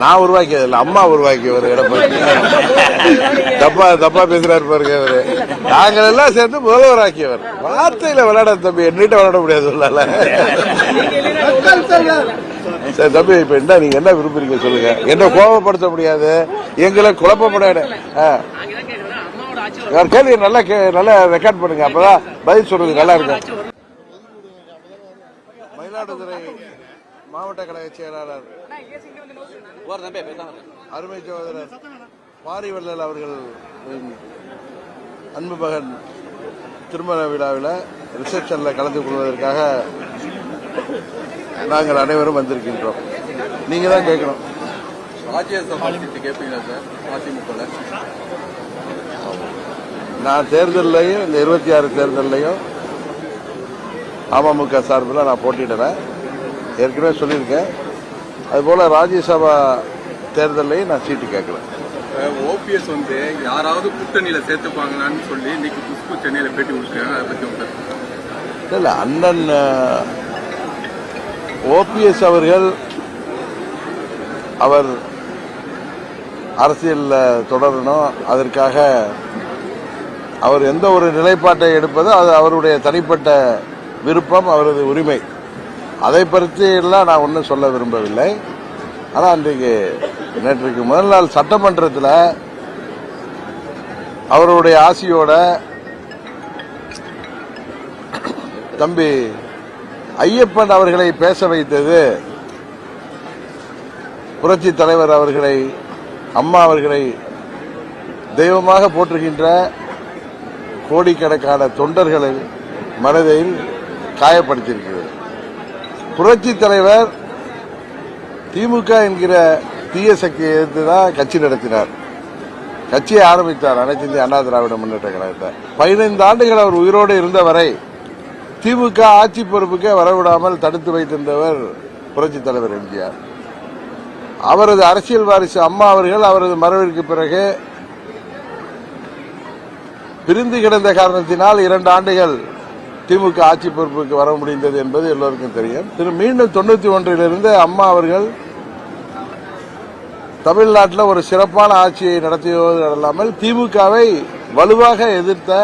நான் உருவாக்கியது இல்ல, அம்மா உருவாக்கியவர் எடப்பாடி. தப்பா பேசுறாரு பாருங்க அவரு. நாங்கள் எல்லாம் சேர்ந்து முதல்வர் ஆக்கியவர். வார்த்தையில விளையாட தம்பி, என்னிட்ட விளையாட முடியாது. சரி தம்பி, இப்ப என்ன நீங்க என்ன விரும்புறீங்க சொல்லுங்க. என்ன கோபப்படுத்த முடியாது, எங்களை குழப்பப்படாது. கேள்வி நல்லா ரெக்கார்ட் பண்ணுங்க, அப்பதான் பதில் சொல்றது நல்லா இருக்கும். மயிலாடுதுறை மாவட்ட கழக செயலாளர் அருமை சகோதரர் பாரிவள்ளல் அவர்கள் அன்பு மகன் திருமண விழாவில் ரிசப்ஷன்ல கலந்து கொள்வதற்காக நாங்கள் அனைவரும் வந்திருக்கின்றோம். நீங்க தான் கேட்கணும். நான் தேர்தலையும் இந்த 26 தேர்தலையும் அமமுக சார்பில் நான் போட்டியிடுறேன், ஏற்கனவே சொல்லியிருக்கேன். அதுபோல ராஜ்யசபா தேர்தலையும் நான் சீட்டு கேட்கல. ஓபிஎஸ் யாராவது கூட்டணியில சேர்த்துப்பாங்களான்னு சொல்லி இன்னைக்கு குஷ்பு சென்னையில பேட்டி கொடுத்துருக்காங்க. அதை பத்தி இல்ல, அண்ணன் ஓபிஎஸ் அவர்கள் அவர் அரசியல் தொடரணும், அதற்காக அவர் எந்த ஒரு நிலைப்பாட்டை எடுப்பதோ அது அவருடைய தனிப்பட்ட விருப்பம், அவரது உரிமை. அதை பற்றி எல்லாம் நான் ஒன்றும் சொல்ல விரும்பவில்லை. ஆனால் நேற்றுக்கு முதல் நாள் சட்டமன்றத்தில் அவருடைய ஆசியோட தம்பி ஐயப்பன் அவர்களை பேச வைத்தது, புரட்சி தலைவர் அவர்களை, அம்மா அவர்களை தெய்வமாக போற்றுகின்ற கோடிக்கணக்கான தொண்டர்களை மனதில் காயப்படுத்தியிருக்கிறது. புரட்சி தலைவர் திமுக என்கிற தீய சக்தியை எதிர்த்து தான் கட்சி நடத்தினார், கட்சியை ஆரம்பித்தார், அனைத்து இந்திய அண்ணா திராவிட முன்னேற்ற கழகத்தை. 15 ஆண்டுகள் அவர் உயிரோடு இருந்தவரை திமுக ஆட்சி பொறுப்புக்கே வரவிடாமல் தடுத்து வைத்திருந்தவர் புரட்சி தலைவர் எம்ஜிஆர். அவரது அரசியல் வாரிசு அம்மா அவர்கள் அவரது மறைவிற்கு பிறகு பிரிந்து கிடந்த காரணத்தினால் 2 ஆண்டுகள் திமுக ஆட்சி பொறுப்புக்கு வர முடிந்தது என்பது எல்லோருக்கும் தெரியும். மீண்டும் 91 அம்மா அவர்கள் தமிழ்நாட்டில் ஒரு சிறப்பான ஆட்சியை நடத்தியது அல்லாமல் திமுகவை வலுவாக எதிர்த்த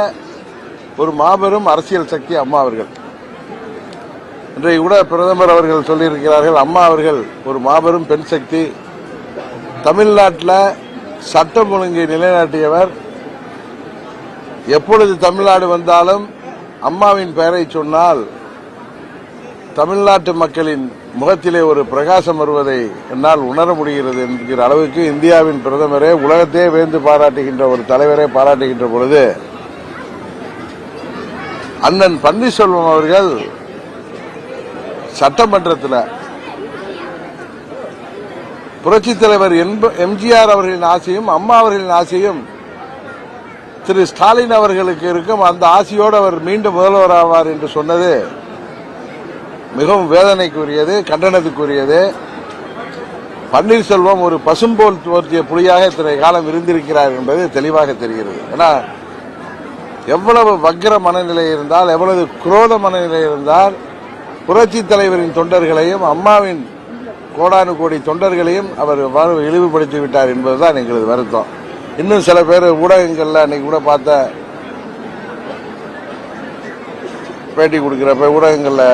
ஒரு மாபெரும் அரசியல் சக்தி அம்மா அவர்கள். இன்றைக்கு கூட பிரதமர் அவர்கள் சொல்லியிருக்கிறார்கள், அம்மா அவர்கள் ஒரு மாபெரும் பெண் சக்தி, தமிழ்நாட்டில் சட்டம் ஒழுங்கை நிலைநாட்டியவர். எப்பொழுது தமிழ்நாடு வந்தாலும் அம்மாவின் பெயரை சொன்னால் தமிழ்நாட்டு மக்களின் முகத்திலே ஒரு பிரகாசம் வருவதை என்னால் உணர முடிகிறது என்கிற அளவுக்கு இந்தியாவின் பிரதமரே, உலகத்தையே வேந்து பாராட்டுகின்ற ஒரு தலைவரை பாராட்டுகின்ற பொழுது அண்ணன் பன்னீர்செல்வம் அவர்கள் சட்டமன்றத்தில் புரட்சித் தலைவர் எம்ஜிஆர் அவர்களின் ஆசையும் அம்மா அவர்களின் ஆசையும் திரு ஸ்டாலின் அவர்களுக்கு இருக்கும், அந்த ஆசையோடு அவர் மீண்டும் முதல்வர் ஆவார் என்று சொன்னது மிகவும் வேதனைக்குரியது, கண்டனத்துக்குரியது. பன்னீர்செல்வம் ஒரு பசும்போல் தோற்றிய புலியாக இத்தனை காலம் இருந்திருக்கிறார் என்பது தெளிவாக தெரிகிறது. ஏன்னா எவ்வளவு வக்கிர மனநிலை இருந்தால், எவ்வளவு குரோத மனநிலை இருந்தால் புரட்சி தலைவரின் தொண்டர்களையும் அம்மாவின் கோடானு கோடி தொண்டர்களையும் அவர் இழிவுபடுத்தி விட்டார் என்பதுதான் எங்களது வருத்தம். இன்னும் சில பேர் ஊடகங்கள்ல அன்னைக்கு கூட பார்த்த பேட்டி கொடுக்கிறப்ப ஊடகங்கள்ல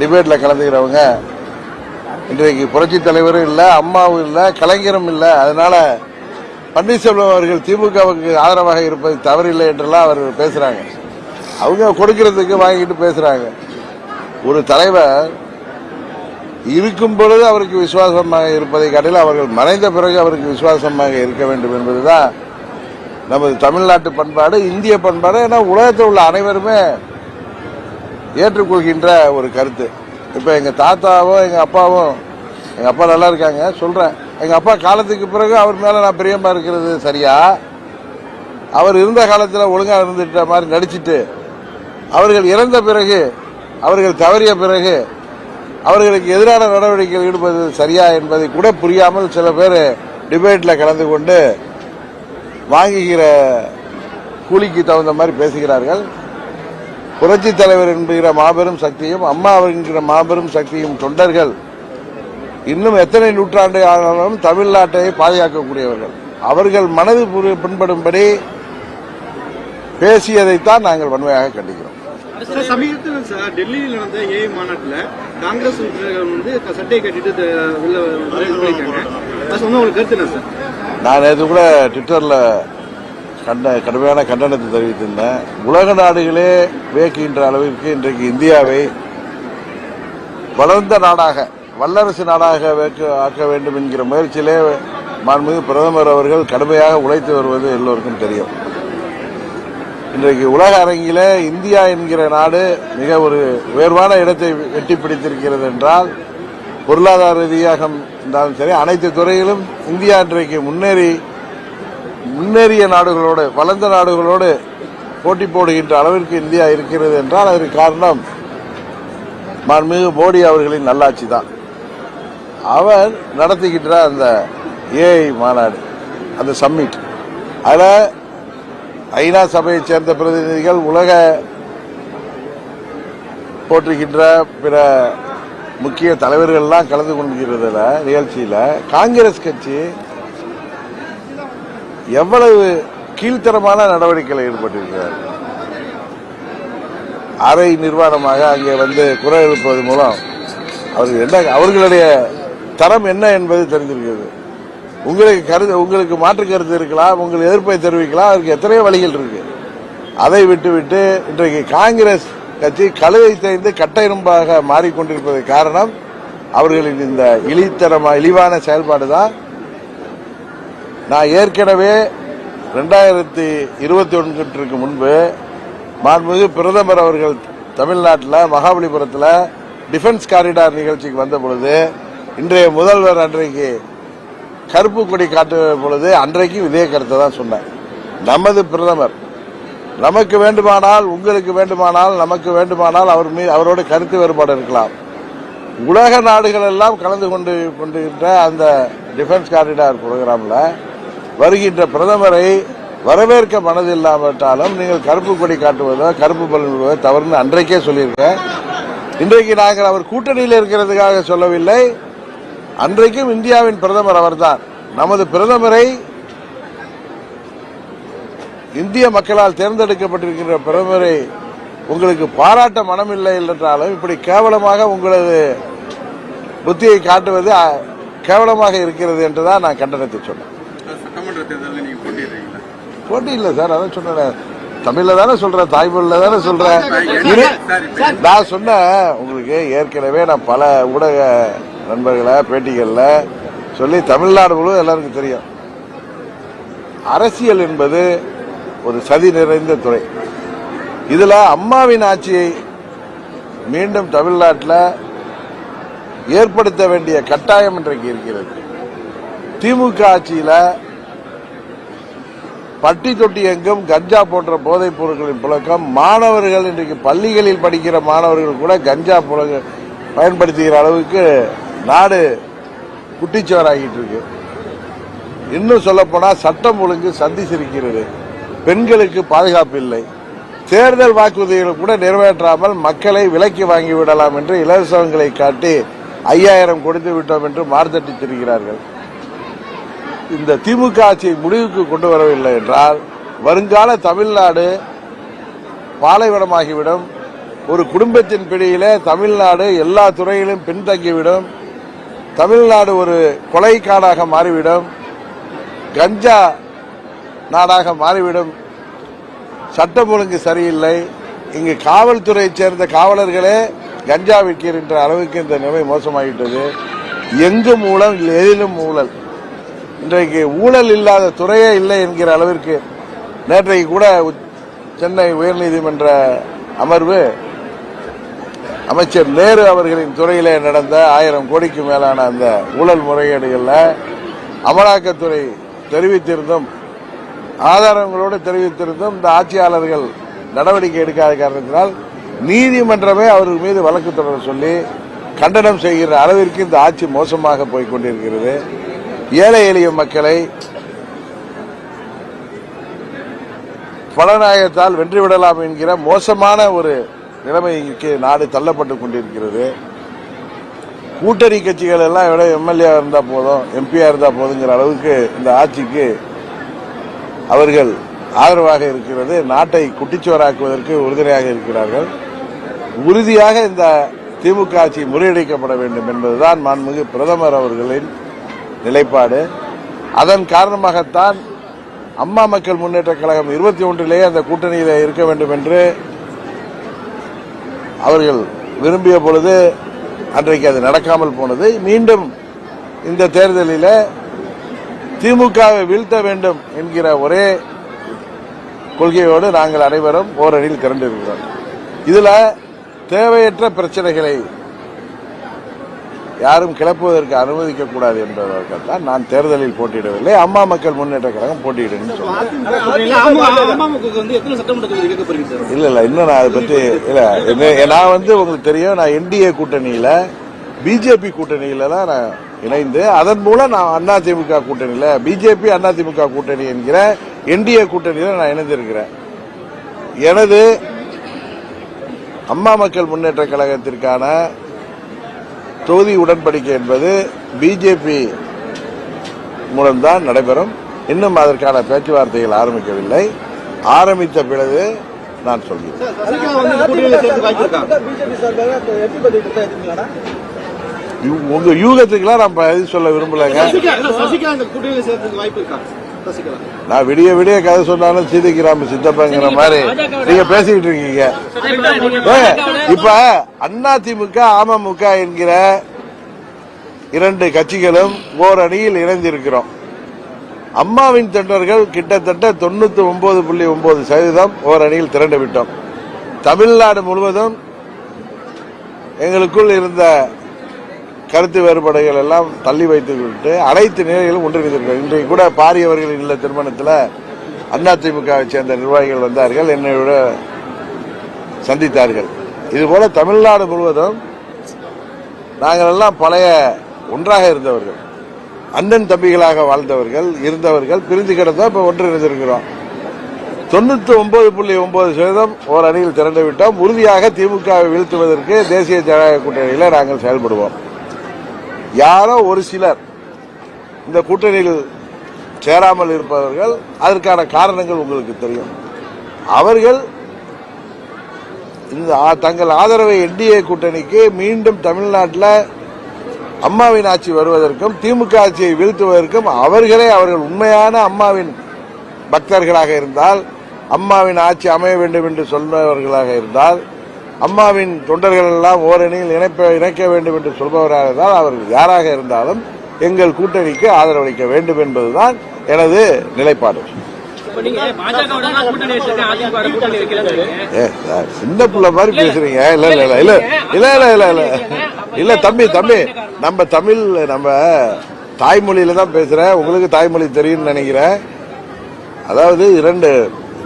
டிபேட்ல கலந்துக்கிறவங்க இன்றைக்கு புரட்சி தலைவரும் இல்லை, அம்மாவும் இல்லை, கலைஞரும் இல்லை, அதனால பன்னீர்செல்வம் அவர்கள் திமுகவுக்கு ஆதரவாக இருப்பது தவறில்லை என்றெல்லாம் அவர் பேசுறாங்க. அவங்க கொடுக்கிறதுக்கு வாங்கிட்டு பேசுறாங்க. ஒரு தலைவர் இருக்கும் பொழுது அவருக்கு விசுவாசமாக இருப்பதை காட்டிலும் அவர்கள் மறைந்த பிறகு அவருக்கு விசுவாசமாக இருக்க வேண்டும் என்பதுதான் நமது தமிழ்நாட்டு பண்பாடு, இந்திய பண்பாடு. ஏன்னா உலகத்தில் உள்ள அனைவருமே ஏற்றுக்கொள்கின்ற ஒரு கருத்து. இப்ப எங்க தாத்தாவும் எங்க அப்பாவும், எங்க அப்பா நல்லா இருக்காங்க சொல்றேன், எங்க அப்பா காலத்துக்கு பிறகு அவர் மேல நான் பிரியமா இருக்கிறது சரியா? அவர் இருந்த காலத்தில் ஒழுங்கா இருந்துட்ட மாதிரி நடிச்சிட்டு அவர்கள் இறந்த பிறகு, அவர்கள் தவறிய பிறகு அவர்களுக்கு எதிரான நடவடிக்கைகள் ஈடுபடுவது சரியா என்பதை கூட புரியாமல் சில பேர் டிபேட்ல கலந்து கொண்டு வாங்குகிற கூலிக்கு தகுந்த மாதிரி பேசுகிறார்கள். புரட்சி தலைவர் என்கிற மாபெரும் சக்தியும் அம்மா என்கிற மாபெரும் சக்தியும் தொண்டர்கள் இன்னும் எத்தனை நூற்றாண்டு ஆனாலும் தமிழ்நாட்டை பாதுகாக்கக்கூடியவர்கள். அவர்கள் மனது பின்படும்படி பேசியதைத்தான் நாங்கள் வன்மையாக கண்டிக்கிறோம். சமீபத்தில் சார் டெல்லியில் நடந்த ஏஐ மாநாட்டில் காங்கிரஸ் உறுப்பினர்கள் சட்டையை கட்டிட்டு உங்களுக்கு கருத்து என்ன சார்? நான் நேற்று கூட ட்விட்டர்ல கடுமையான கண்டனத்தை தெரிவித்திருந்தேன். உலக நாடுகளே வியக்கின்ற அளவிற்கு இன்றைக்கு இந்தியாவை வளர்ந்த நாடாக, வல்லரசு நாடாக ஆக்க வேண்டும் என்கிற முயற்சியிலே மாண்புமிகு பிரதமர் அவர்கள் கடுமையாக உழைத்து வருவது எல்லோருக்கும் தெரியும். இன்றைக்கு உலக அரங்கிலே இந்தியா என்கிற நாடு மிக ஒரு உயர்வான இடத்தை எட்டி பிடித்திருக்கிறது என்றால், பொருளாதார ரீதியாக இருந்தாலும் சரி, அனைத்து துறையிலும் இந்தியா இன்றைக்கு முன்னேறிய நாடுகளோடு, வளர்ந்த நாடுகளோடு போட்டி போடுகின்ற அளவிற்கு இந்தியா இருக்கிறது என்றால் அதற்கு காரணம் மாண்புமிகு மோடி அவர்களின் நல்லாட்சி தான். அவர் நடத்துகின்ற அந்த ஏஐ மாநாடு, அந்த சம்மிட், அதில் ஐநா சபையைச் சேர்ந்த பிரதிநிதிகள், உலக போற்றுகின்ற பிற முக்கிய தலைவர்கள் எல்லாம் கலந்து கொண்டிருக்கிறதுல நிகழ்ச்சியில காங்கிரஸ் கட்சி எவ்வளவு கீழ்த்தரமான நடவடிக்கையில் ஈடுபட்டிருக்கிறார். அரை நிர்வாணமாக அங்கே வந்து குரல் எழுப்புவது மூலம் அவர்களுடைய தரம் என்ன என்பது தெரிந்திருக்கிறது. உங்களுக்கு மாற்று கருத்து இருக்கலாம், உங்கள் எதிர்ப்பை தெரிவிக்கலாம், அதற்கு எத்தனையோ வழிகள் இருக்கு. அதை விட்டுவிட்டு இன்றைக்கு காங்கிரஸ் கட்சி கழுதை தேய்ந்து கட்டைரும்பாக மாறிக்கொண்டிருப்பதற்கு காரணம் அவர்களின் இந்த இழிவான செயல்பாடு தான். நான் ஏற்கனவே 2021 முன்பு மாண்புமிகு பிரதமர் அவர்கள் தமிழ்நாட்டில் மகாபலிபுரத்தில் டிஃபென்ஸ் காரிடார் நிகழ்ச்சிக்கு வந்த பொழுது, இன்றைய முதல்வர் அன்றைக்கு கருப்பு கொடி காட்டுற பொழுது அன்றைக்கு இதே கருத்தை தான் சொன்னேன். நமது பிரதமர் நமக்கு வேண்டுமானால், உங்களுக்கு வேண்டுமானால், நமக்கு வேண்டுமானால் அவரோட கருத்து வேறுபாடு இருக்கலாம். உலக நாடுகள் எல்லாம் கலந்து கொண்டிருக்கின்ற அந்த டிஃபென்ஸ் காரிடார் புரோகிராம்ல வருகின்ற பிரதமரை வரவேற்க மனதில்லாவிட்டாலும் நீங்கள் கருப்பு கொடி காட்டுவதோ கருப்பு பலன் விடுவதோ தவறுன்னு அன்றைக்கே சொல்லியிருக்கேன். இன்றைக்கு நாங்கள் அவர் கூட்டணியில் இருக்கிறதுக்காக சொல்லவில்லை. அன்றைக்கும் இந்தியாவின் பிரதமர் அவர்தான். நமது பிரதமரை, இந்திய மக்களால் தேர்ந்தெடுக்கப்பட்டிருக்கின்ற பிரதமரை உங்களுக்கு பாராட்ட மனமில்லை என்றாலும் இப்படி கேவலமாக உங்களது புத்தியை காட்டுவது கேவலமாக இருக்கிறது என்றுதான் நான் கண்டனத்தை சொன்னேன். சட்டமன்ற தேர்தலில் நீங்க போட்டியிடுறீங்களா? போட்டி இல்லை சார், அதான் சொன்னேன். தமிழ்ல தானே சொல்றேன், தாய்மொழியில தானே சொல்றேன். நான் சொன்னேன் உங்களுக்கு ஏற்கனவே நான் பல ஊடக நண்பர்களை பேட்டிகள்ல சொல்லி தமிழ்நாடு முழுவதும் எல்லாருக்கும் தெரியும். அரசியல் என்பது ஒரு சதி நிறைந்த துறை. இதுல அம்மாவின் ஆட்சியை மீண்டும் தமிழ்நாட்டில் ஏற்படுத்த வேண்டிய கட்டாயம் இன்றைக்கு இருக்கிறது. திமுக ஆட்சியில பட்டி தொட்டி எங்கும் கஞ்சா போன்ற போதைப் பொருட்களின் புழக்கம், மாணவர்கள் இன்றைக்கு பள்ளிகளில் படிக்கிற மாணவர்கள் கூட கஞ்சா பயன்படுத்துகிற அளவுக்கு நாடு குட்டிச்சுவராகிட்டு இருக்கு. இன்னும் சொல்ல போனா சட்டம் ஒழுங்கு சந்தி சிரிக்கிறது, பெண்களுக்கு பாதுகாப்பு இல்லை, தேர்தல் வாக்குறுதிகளை கூட நிறைவேற்றாமல் மக்களை விலைக்கு வாங்கிவிடலாம் என்று இலவசங்களை காட்டி 5000 கொடுத்து விட்டோம் என்று மார்த்தட்டி திரிகிறார்கள். இந்த திமுக ஆட்சியை முடிவுக்கு கொண்டு வரவில்லை என்றால் வருங்கால தமிழ்நாடு பாலைவனமாகிவிடும். ஒரு குடும்பத்தின் பிடியிலே தமிழ்நாடு எல்லா துறையிலும் பின்தங்கிவிடும். தமிழ்நாடு ஒரு கொலைக்காடாக மாறிவிடும், கஞ்சா நாடாக மாறிவிடும். சட்டம் ஒழுங்கு சரியில்லை. இங்கு காவல்துறையை சேர்ந்த காவலர்களே கஞ்சா விற்கின்ற அளவுக்கு இந்த நிலைமை மோசமாகிவிட்டது. எங்கும் ஊழல், எதிலும் ஊழல். இன்றைக்கு ஊழல் இல்லாத துறையே இல்லை என்கிற அளவிற்கு நேற்றைக்கு கூட சென்னை உயர்நீதிமன்ற அமர்வு அமைச்சர் நேரு அவர்களின் துறையிலே நடந்த 1000 கோடிக்கு மேலான அந்த ஊழல் முறைகேடுகளில் அமலாக்கத்துறை தெரிவித்திருந்தும், ஆதாரங்களோடு தெரிவித்திருந்தும் இந்த ஆட்சியாளர்கள் நடவடிக்கை எடுக்காத காரணத்தினால் நீதிமன்றமே அவர்கள் மீது வழக்கு தொடர சொல்லி கண்டனம் செய்கிற அளவிற்கு இந்த ஆட்சி மோசமாக போய்க் கொண்டிருக்கிறது. ஏழை எளிய மக்களை பணநாயகத்தால் வென்றுவிடலாம் என்கிற மோசமான ஒரு நிலைமைக்கு நாடு தள்ளப்பட்டுக் கொண்டிருக்கிறது. கூட்டணி கட்சிகள் எல்லாம் விட எம்எல்ஏ இருந்தா போதும், எம்பியா இருந்தா போதுங்கிற அளவுக்கு இந்த ஆட்சிக்கு அவர்கள் ஆதரவாக இருக்கிறது. நாட்டை குட்டிச்சுவராக்குவதற்கு உறுதுணையாக இருக்கிறார்கள். உறுதியாக இந்த திமுக ஆட்சி முறியடிக்கப்பட வேண்டும் என்பதுதான் மாண்புமிகு பிரதமர் அவர்களின் நிலைப்பாடு. அதன் காரணமாகத்தான் அம்மா மக்கள் முன்னேற்ற கழகம் 21 அந்த கூட்டணியில் இருக்க வேண்டும் என்று அவர்கள் விரும்பிய பொழுது அன்றைக்கு அது நடக்காமல் போனது. மீண்டும் இந்த தேர்தலில் திமுகவை வீழ்த்த வேண்டும் என்கிற ஒரே கொள்கையோடு நாங்கள் அனைவரும் ஓரணியில் திரண்டிருக்கிறோம். இதுல தேவையற்ற பிரச்சனைகளை யாரும் கிளப்புவதற்கு அனுமதிக்க கூடாது என்பதற்காகத்தான் நான் தேர்தலில் போட்டியிடவில்லை, அம்மா மக்கள் முன்னேற்ற கழகம் போட்டியிடும். இல்ல இன்னும் நான் அதை பத்தி இல்ல, நான் உங்களுக்கு தெரியும், நான் என்டிஏ கூட்டணியில பிஜேபி கூட்டணியில தான் நான் இணைந்து அதன் மூலம் நான் அதிமுக கூட்டணியில பிஜேபி அதிமுக கூட்டணி என்கிற என்டிஏ கூட்டணியில நான் இணைந்திருக்கிறேன். எனது அம்மா மக்கள் முன்னேற்ற கழகத்திற்கான தொகுதி உடன்படிக்கை என்பது பிஜேபி மூலம்தான் நடைபெறும். இன்னும் அதற்கான பேச்சுவார்த்தைகள் ஆரம்பிக்கவில்லை. ஆரம்பித்த பிறகு நான் சொல்கிறேன். உங்க யூகத்துக்குலாம் நான் பதில் சொல்ல விரும்பலங்க. நான் விடிய விடிய கதை சொன்னாலும் சீதைக்கிராம சித்தப்பங்கிற மாதிரி நீங்க பேசிக்கிட்டு இருக்கீங்க. இப்ப அதிமுக அமமுக என்கிற 2 கட்சிகளும் ஓரணியில் இணைந்திருக்கிறோம். அம்மாவின் தொண்டர்கள் கிட்டத்தட்ட 99.9% ஓரணியில் திரண்டு விட்டோம். தமிழ்நாடு முழுவதும் எங்களுக்குள் இருந்த கருத்து வேறுபாடுகள் எல்லாம் தள்ளி வைத்துவிட்டு அனைத்து நிலைகளும் ஒன்றிணைந்திருக்கிறோம். இன்றைக்கு கூட பாரியவர்களின் இல்ல திருமணத்தில் அதிமுகவை சேர்ந்த நிர்வாகிகள் வந்தார்கள், என்னை விட சந்தித்தார்கள். இதுபோல தமிழ்நாடு முழுவதும் நாங்கள் எல்லாம் பழைய ஒன்றாக இருந்தவர்கள், அண்ணன் தம்பிகளாக வாழ்ந்தவர்கள் இருந்தவர்கள், பிரிந்து கிடந்தோம். இப்ப ஒன்றிணைந்திருக்கிறோம். 99.9% ஓர் அணியில் திரண்டு விட்டோம். உறுதியாக திமுகவை வீழ்த்துவதற்கு தேசிய ஜனநாயக கூட்டணியில் நாங்கள் செயல்படுவோம். யாரோ ஒரு சிலர் இந்த கூட்டணியில் சேராமல் இருப்பவர்கள், அதற்கான காரணங்கள் உங்களுக்கு தெரியும். அவர்கள் இந்த தங்கள் ஆதரவை என்டிஏ கூட்டணிக்கு மீண்டும் தமிழ்நாட்டில் அம்மாவின் ஆட்சி வருவதற்கும் திமுக ஆட்சியை வீழ்த்துவதற்கும் அவர்கள் உண்மையான அம்மாவின் பக்தர்களாக இருந்தால், அம்மாவின் ஆட்சி அமைய வேண்டும் என்று சொல்பவர்களாக இருந்தால், அம்மாவின் தொண்டர்கள் எல்லாம் ஓரணியில் இணைக்க வேண்டும் என்று சொல்பவராக இருந்தால், அவர்கள் யாராக இருந்தாலும் எங்கள் கூட்டணிக்கு ஆதரவளிக்க வேண்டும் என்பதுதான் எனது நிலைப்பாடு. சின்ன பிள்ளை மாதிரி பேசுறீங்க. இல்ல இல்ல இல்ல இல்ல இல்ல இல்ல இல்ல இல்ல தம்பி நம்ம தமிழ் நம்ம தாய்மொழியில தான் பேசுறேன். உங்களுக்கு தாய்மொழி தெரியும்னு நினைக்கிறேன். அதாவது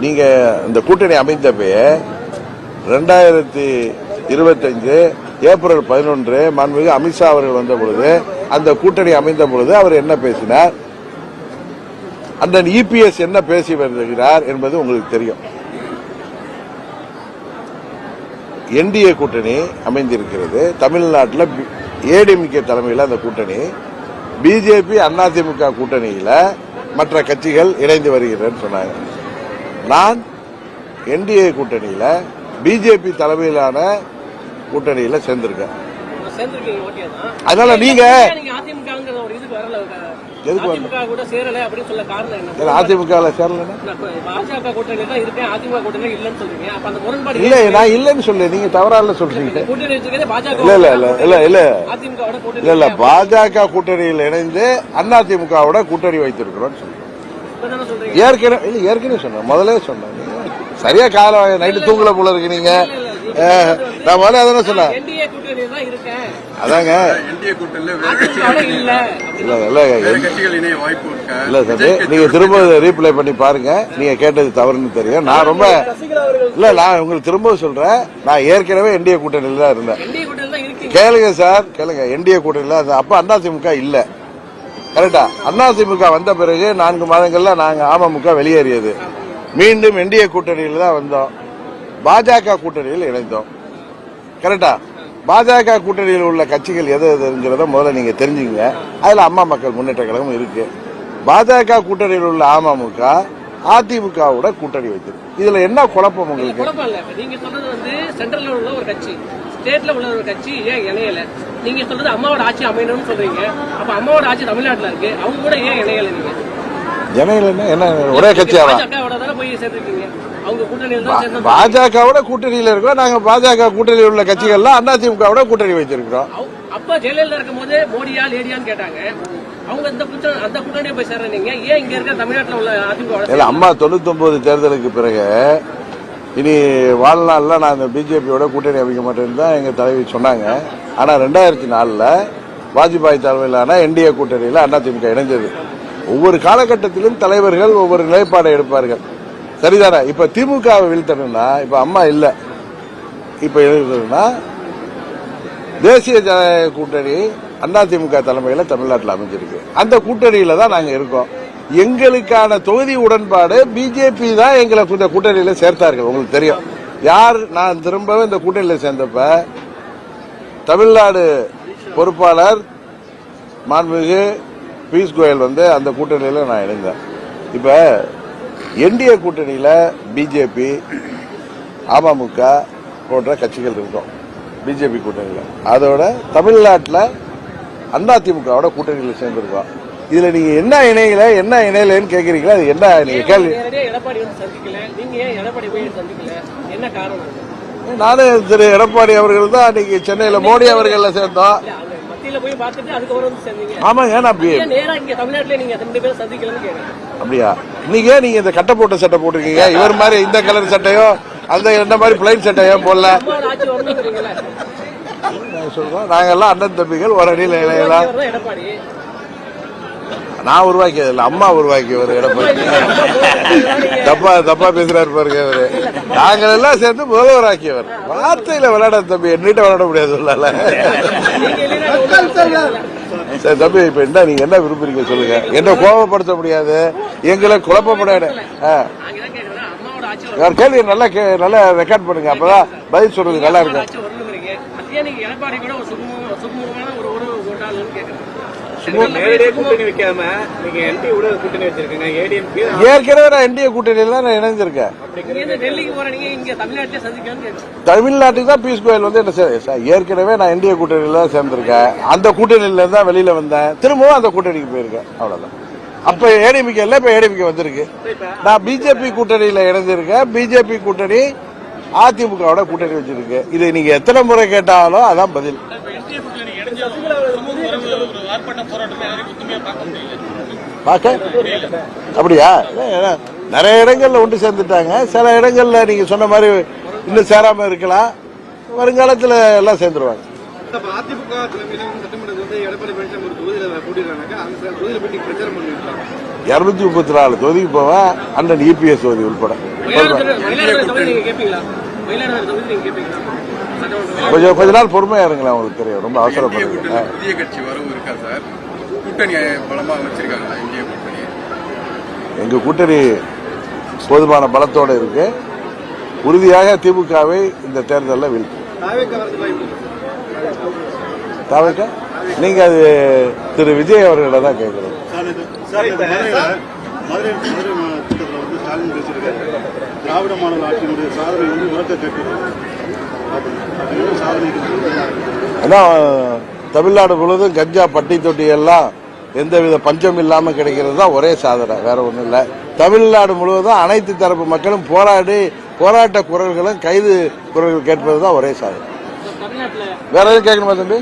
நீங்க இந்த கூட்டணி அமைந்தப்பே 2025 ஏப்ரல் 11 மாண்புமிகு அமித்ஷா அவர்கள் வந்த பொழுது, அந்த கூட்டணி அமைந்த பொழுது அவர் என்ன பேசினார், அந்த இபிஎஸ் என்ன பேசி வருகிறார் என்பது உங்களுக்கு தெரியும். என்டிஏ கூட்டணி அமைந்திருக்கிறது தமிழ்நாட்டில். ஏடிஎம்கே தலைமையில் அந்த கூட்டணி, பிஜேபி அதிமுக கூட்டணியில் மற்ற கட்சிகள் இணைந்து வருகிறேன்னு சொன்னாங்க. நான் என்டிஏ கூட்டணியில் பிஜேபி தலைமையிலான கூட்டணியில் சேர்ந்திருக்கேன். அதனால நீங்க அதிமுக இல்ல, நான் இல்லன்னு சொல்ல, நீங்க தவறால சொல்றீங்க. இல்ல இல்ல இல்ல இல்ல இல்ல இல்ல பாஜக கூட்டணியில் இணைந்து அதிமுகவோட கூட்டணி வைத்திருக்கிறோம் சொல்றேன். ஏற்கனவே சொன்னேன், முதலே சொன்னேன். சரியா கால நைட்டு தூங்கல போல இருக்கு நீங்க. நான் முதல்ல அதான சொன்னேன். அதாங்க இல்ல சார், நீங்க திரும்ப ரீப்ளை பண்ணி பாருங்க. நீங்க கேட்டது தவறுன்னு தெரியும். நான் ரொம்ப இல்ல, நான் உங்களுக்கு திரும்ப சொல்றேன். நான் ஏற்கனவே என்டிஏ கூட்டணியில தான் இருந்தேன். கேளுங்க சார், கேளுங்க. என்டிஏ கூட்டணியில அப்ப அதிமுக இல்ல, கரெக்டா? அதிமுக வந்த பிறகு 4 மாதங்கள்ல நாங்க அமமுக வெளியேறியது. மீண்டும் என்டிஏ கூட்டணியில் தான் வந்தோம். பாஜக கூட்டணியில் இணைந்தோம், கரெக்டா? பாஜக கூட்டணியில் உள்ள கட்சிகள் எது எதுங்கிறத முதல்ல நீங்க தெரிஞ்சுங்க. அதுல அம்மா மக்கள் முன்னேற்ற கழகம் இருக்கு. பாஜக கூட்டணியில் உள்ள அமமுக அதிமுகவோட கூட்டணி வைத்திருக்கு. இதுல என்ன குழப்பம் உங்களுக்கு? குழப்பம் இல்ல. நீங்க சொல்றது வந்து சென்ட்ரல்ல உள்ள ஒரு கட்சி, ஸ்டேட்ல உள்ள ஒரு கட்சி ஏன் இணையல? நீங்க சொல்றது அம்மாவோட ஆட்சி அமையணும்னு சொல்றீங்க. அப்ப அம்மாவோட ஆட்சி தமிழ்நாட்டுல இருக்கு, அவங்க கூட ஏன் இணையல? நீங்க இணையல என்ன ஒரே கட்சியாவா? பாஜகவோட தானே போய் சேர்ந்துருக்கீங்க. அவங்க கூட்டணியில தான் சேர்ந்து பாஜகவோட கூட்டணியில இருக்கோம். நாங்க பாஜக கூட்டணியில் உள்ள கட்சிகள்லாம் அதிமுகவோட கூட்டணி வச்சிருக்கிறோம். அப்ப ஜெயலலிதா இருக்கும் போது மோடியா லேடியான்னு கேட்டாங்க. அவங்க அந்த கூட்டணியை போய் சேர்றீங்க. ஏன் இங்க இருக்க தமிழ்நாட்டில் உள்ள அதிமுக? அம்மா 99 தேர்தலுக்கு பிறகு இனி வாழ்நாள்ல நான் இந்த பிஜேபியோட கூட்டணி அமைக்க மாட்டேன்னு தான் எங்க தலைவி சொன்னாங்க. ஆனா 2004 வாஜ்பாய் தலைமையிலான என்டிஏ கூட்டணியில அதிமுக இணைஞ்சது. ஒவ்வொரு காலகட்டத்திலும் தலைவர்கள் ஒவ்வொரு நிலைப்பாடை எடுப்பார்கள். சரிதானே? இப்ப திமுகவை வீழ்த்தணும்னா இப்ப அம்மா இல்ல, இப்ப எழுதுனா தேசிய ஜனநாயக கூட்டணி அதிமுக தலைமையில தமிழ்நாட்டில் அமைஞ்சிருக்கு. அந்த கூட்டணியில தான் நாங்க இருக்கோம். எங்களுக்கான தொகுதி உடன்பாடு பிஜேபி தான் எங்களை இந்த கூட்டணியில சேர்த்தார்கள். உங்களுக்கு தெரியும். யார் நான் திரும்பவும் இந்த கூட்டணியில சேர்ந்தப்ப தமிழ்நாடு பொறுப்பாளர் மாண்புமிகு பியூஷ் கோயல் வந்து அந்த கூட்டணியில நான் இணைந்தேன். இப்ப என்டிஏ கூட்டணியில பிஜேபி அமமுக போன்ற கட்சிகள் இருக்கும். பிஜேபி கூட்டணியில அதோட தமிழ்நாட்டில் அதிமுகவோட கூட்டணியில் சேர்ந்திருக்கோம். இதுல நீங்க என்ன இணையலன்னு கேக்குறீங்களா? அது என்ன நீங்க கேள்வி? எடப்பாடி வந்து சந்திக்கல, நீங்க ஏன் எடப்பாடி போய் சந்திக்கல? என்ன காரணம்? நானும் திரு எடப்பாடி அவர்கள் தான் அன்னைக்கு சென்னையில மோடி அவர்கள் சேர்ந்தோம். மத்தியில போய் பார்த்துட்டு அதுக்கப்புறம் வந்து சேர்ந்தீங்க. ஆமா, ஏன்னா நேரா இங்க தமிழ்நாட்டிலே நீங்க 2 பேரும் சந்திக்கலன்னு கேக்குறேன். அப்படியா? நீங்க நீங்க இந்த கட்ட போட்ட சட்டை போட்டிருக்கீங்க. இவர் மாதிரி இந்த கலர் சட்டையோ அந்த இந்த மாதிரி பிளைன் சட்டையோ போடல. ஆட்சி வரணுங்கிறீங்களா? சொல்றோம் நாங்கெல்லாம் அண்ணன் தம்பிகள் ஒரு அடியில் இணையலாம். எடப்பாடி நான் உருவாக்கியது இல்ல, அம்மா உருவாக்கியவர் எடப்பாடி. தப்பா பேசுறாரு பாருங்க அவரு. நாங்கள் எல்லாம் சேர்ந்து முதல்வராக்கியவர். வார்த்தையில விளையாட தம்பி, என்னிட்ட விளையாட முடியாது. சரி தம்பி, இப்ப என்ன நீங்க என்ன விரும்புறீங்க சொல்லுங்க. என்ன கோபப்படுத்த முடியாது, எங்களை குழப்பப்படாது. கேள்வி நல்லா ரெக்கார்ட் பண்ணுங்க, அப்பதான் பதில் சொல்றது நல்லா இருக்கும். ஏற்கனவே நான் என்டிஏ கூட்டணியில நான் இணைஞ்சிருக்கேன். தமிழ்நாட்டுக்கு தான் பியூஷ் கோயல் வந்து என்ன ஏற்கனவே நான் என்டிஏ கூட்டணியில தான் சேர்ந்திருக்கேன். அந்த கூட்டணியில தான் வெளியில வந்தேன். திரும்பவும் அந்த கூட்டணிக்கு போயிருக்கேன். அவ்வளவுதான். அப்ப ஏடிஎம்கே இல்ல, இப்ப ஏடிஎம்கே வந்திருக்கு. நான் பிஜேபி கூட்டணியில இணைஞ்சிருக்கேன். பிஜேபி கூட்டணி அதிமுகவோட கூட்டணி வச்சிருக்கு. இது நீங்க எத்தனை முறை கேட்டாலும் அதான் பதில். அப்படியா? நிறைய இடங்கள்ல ஒன்று சேர்ந்துட்டாங்க. சில இடங்கள்ல நீங்க சொன்ன மாதிரி இன்னும் சேராம இருக்கலாம். வருங்காலத்துல எல்லாம் சேர்ந்துருவாங்க. அதிமுக சட்டமன்றத்தில் வந்து எடப்பாடி பழனிசாமி ஒரு தொகுதியில் போட்டிருக்காங்க. அந்த தொகுதியில் போய் பிரச்சாரம் பண்ணிருக்காங்க. 234 தொகுதிக்கு போவேன். அண்ணன் இபிஎஸ் தொகுதி உட்பட. கொஞ்ச நாள் பொறுமையா இருங்களேன், உங்களுக்கு தெரியும். ரொம்ப அவசரப்படுங்க. புதிய கட்சி வரவும் இருக்கா சார்? கூட்டணி பலமா வச்சிருக்காங்களா இந்திய கூட்டணி? எங்க கூட்டணி போதுமான பலத்தோட இருக்கு. உறுதியாக திமுகவை இந்த தேர்தலில் வீழ்த்தும். தாவேக்கா நீங்க அது திரு விஜய் அவர்களிடம் தான் கேட்கணும். மதுரை கூட்டத்தில் வந்து ஸ்டாலின் பேசியிருக்காரு. திராவிட மாடல் ஆட்சியினுடைய சாதனை வந்து உறக்க கேட்கிறது. அதான் தமிழ்நாடு முழுவதும் கஞ்சா பட்டி தொட்டி எல்லாம் எந்தவித பஞ்சம் இல்லாம கிடைக்கிறது தான் ஒரே சாதனை, வேற ஒண்ணும் இல்ல. தமிழ்நாடு முழுவதும் அனைத்து தரப்பு மக்களும் போராட்ட குரல்களும் கைது குரல்கள் கேட்பது தான் ஒரே சாதனை. வேற எதுவும் கேட்கணுமா தம்பி?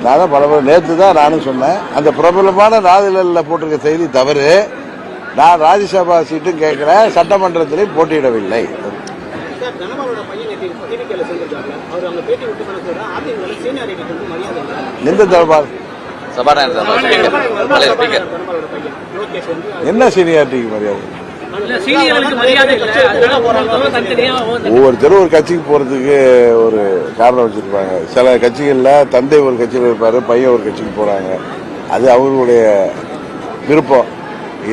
நான் தான் பல நேற்று தான் நானும் சொன்னேன். அந்த பிரபலமான நாளிதழில் போட்டிருக்க செய்தி தவறு. நான் ராஜ்யசபா சீட்டும் கேட்கிறேன், சட்டமன்றத்திலையும் போட்டியிடவில்லை. எந்த தரப்பால் என்ன சீனியாரிட்டிக்கு மரியாதை? ஒவ்வொருத்தரும் ஒரு கட்சிக்கு போறதுக்கு ஒரு காரணம் வச்சிருப்பாங்க. சில கட்சிகள்ல தந்தை ஒரு கட்சியில் இருப்பாரு, பையன் ஒரு கட்சிக்கு போறாங்க. அது அவர்களுடைய விருப்பம்.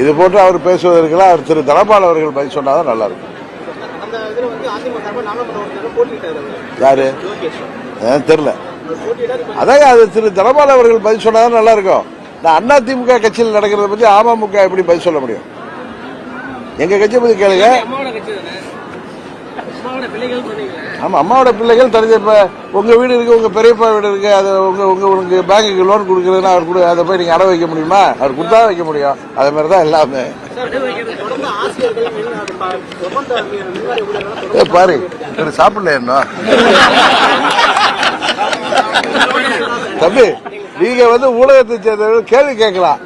இது போன்று அவர் பேசுவதற்கெல்லாம் அவர் திரு தனபால் அவர்கள் பதில் சொன்னாதான் நல்லா இருக்கும். அந்த இதுல வந்து அதிமுக நாமக்கல் போட்டிட்டாரு யாரு தெரியல. அதான் அது திரு தனபால் அவர்கள் பதில் சொன்னாதான் நல்லா இருக்கும். நான் அதிமுக கட்சியில் நடக்கிறத பத்தி அமமுக எப்படி பதில் சொல்ல முடியும்? எங்க கட்சியை பத்தி கேளுங்க. அம்மாவோட கட்சி தானே, அம்மாவோட பிள்ளைகள் சொன்னீங்களே. ஆமா, அம்மாவோட பிள்ளைகள் தனி. இப்ப உங்க வீடு இருக்கு, உங்க பெரியப்பா வீடு இருக்கு, அது உங்க பேங்குக்கு லோன் கொடுக்குறதுன்னா அவர் கூட அதை போய் நீங்க அடை வைக்க முடியுமா? அவர் கொடுத்தா வைக்க முடியும். அதே மாதிரிதான் எல்லாமே. தொடர்ந்து ஆசிரியர்கள் ஒப்பந்த பாரு சாப்பிடல என்ன தம்பி, நீங்க வந்து ஊடகத்தை சேர்ந்தவர்கள் கேள்வி கேட்கலாம்,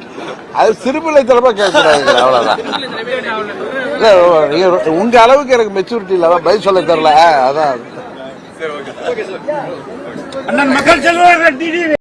அது சிறுபிள்ளைத்தனமா கேட்கக்கூடாது. அவ்வளவுதான். உங்க அளவுக்கு எனக்கு மெச்சூரிட்டி இல்ல, பதில் சொல்ல தெரியல. அதான் மக்கள் செல்வார்கள்